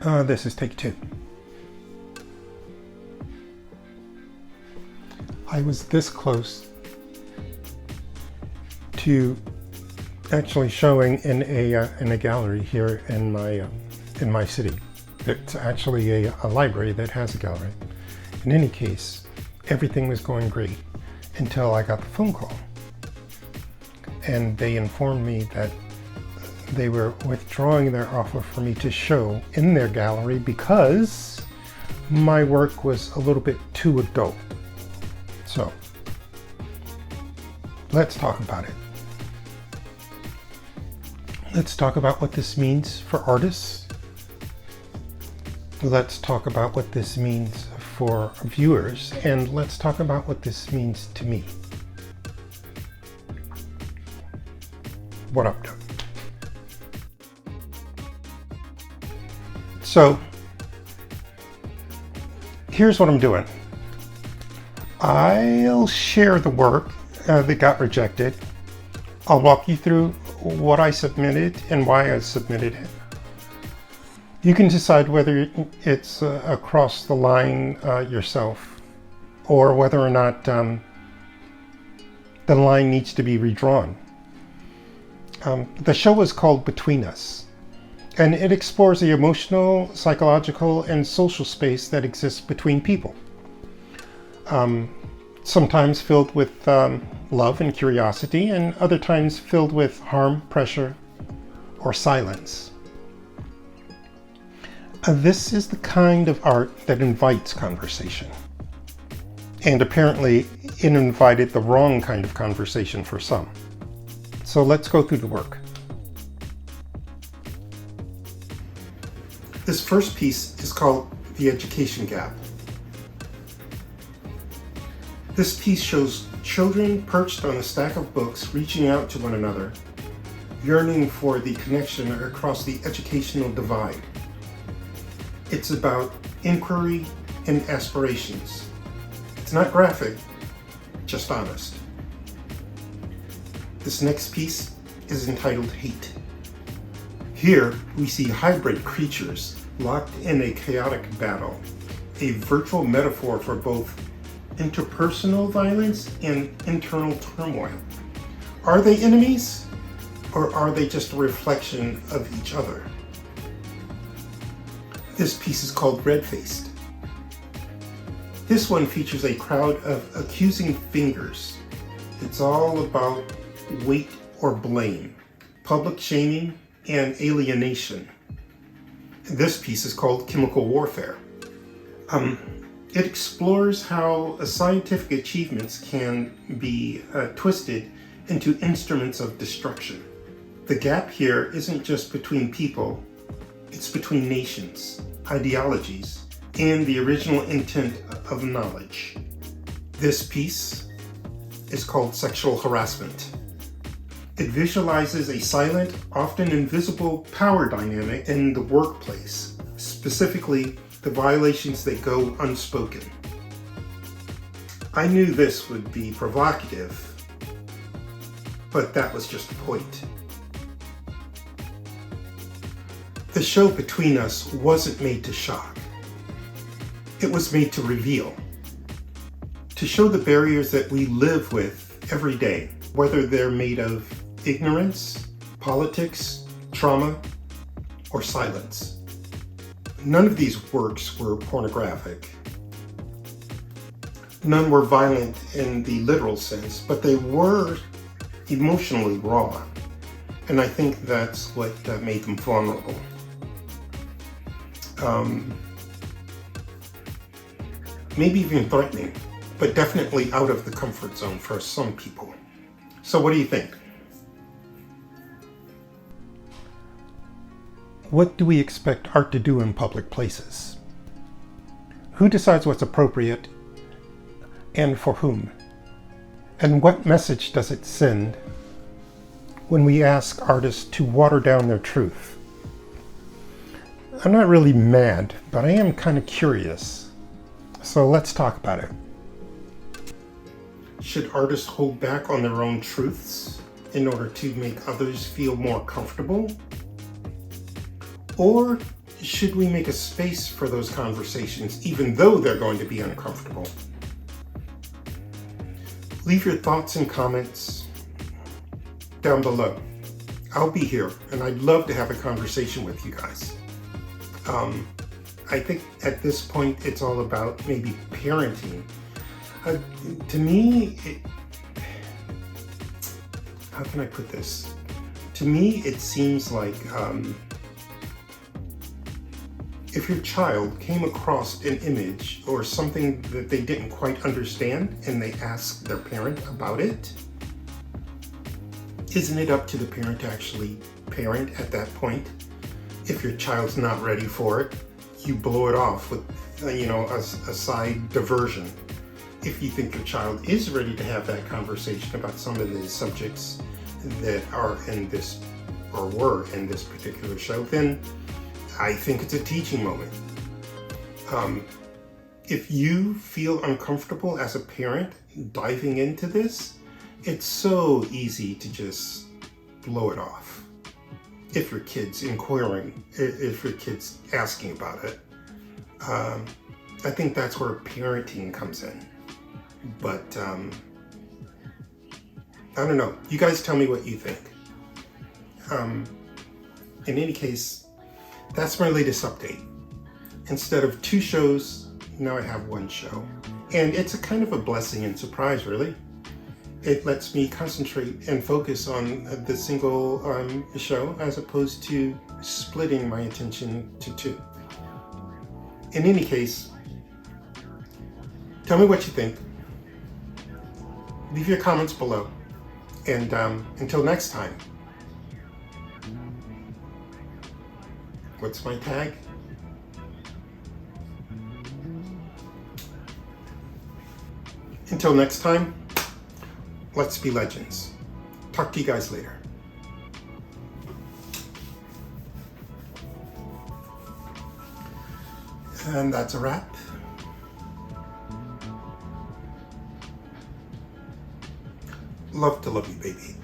This is take two. I was this close to actually showing in a gallery here in my city. It's actually a library that has a gallery. In any case, everything was going great until I got the phone call, and they informed me that they were withdrawing their offer for me to show in their gallery because my work was a little bit too adult. So, let's talk about it. Let's talk about what this means for artists. Let's talk about what this means for viewers, and let's talk about what this means to me. What up, Doug? So, here's what I'm doing. I'll share the work that got rejected. I'll walk you through what I submitted and why I submitted it. You can decide whether it's across the line yourself, or whether or not the line needs to be redrawn. The show is called Between Us, and it explores the emotional, psychological, and social space that exists between people. Sometimes filled with love and curiosity, and other times filled with harm, pressure, or silence. This is the kind of art that invites conversation. And apparently, it invited the wrong kind of conversation for some. So let's go through the work. This first piece is called The Education Gap. This piece shows children perched on a stack of books reaching out to one another, yearning for the connection across the educational divide. It's about inquiry and aspirations. It's not graphic, just honest. This next piece is entitled Hate. Here we see hybrid creatures locked in a chaotic battle, a virtual metaphor for both interpersonal violence and internal turmoil. Are they enemies, or are they just a reflection of each other? This piece is called Red-Faced. This one features a crowd of accusing fingers. It's all about weight or blame, public shaming, and alienation. This piece is called Chemical Warfare. It explores how scientific achievements can be twisted into instruments of destruction. The gap here isn't just between people, it's between nations, ideologies, and the original intent of knowledge. This piece is called Sexual Harassment. It visualizes a silent, often invisible power dynamic in the workplace, specifically the violations that go unspoken. I knew this would be provocative, but that was just the point. The show Between Us wasn't made to shock. It was made to reveal, to show the barriers that we live with every day, whether they're made of ignorance, politics, trauma, or silence. None of these works were pornographic. None were violent in the literal sense, but they were emotionally raw. And I think that's what made them vulnerable. Maybe even threatening, but definitely out of the comfort zone for some people. So what do you think? What do we expect art to do in public places? Who decides what's appropriate and for whom? And what message does it send when we ask artists to water down their truth? I'm not really mad, but I am kind of curious. So let's talk about it. Should artists hold back on their own truths in order to make others feel more comfortable? Or should we make a space for those conversations, even though they're going to be uncomfortable? Leave your thoughts and comments down below. I'll be here, and I'd love to have a conversation with you guys. I think at this point, it's all about maybe parenting. To me, how can I put this? To me, it seems like if your child came across an image or something that they didn't quite understand and they asked their parent about it, isn't it up to the parent to actually parent at that point? If your child's not ready for it, you blow it off with, a side diversion. If you think your child is ready to have that conversation about some of the subjects that are in this or were in this particular show, then I think it's a teaching moment. If you feel uncomfortable as a parent diving into this, it's so easy to just blow it off. If your kid's inquiring, if your kid's asking about it, I think that's where parenting comes in. But I don't know. You guys tell me what you think. In any case, that's my latest update. Instead of 2 shows, now I have 1 show. And it's a kind of a blessing and surprise, really. It lets me concentrate and focus on the single show as opposed to splitting my attention to 2. In any case, tell me what you think. Leave your comments below. And until next time, what's my tag? Until next time, let's be legends. Talk to you guys later. And that's a wrap. Love to love you, baby.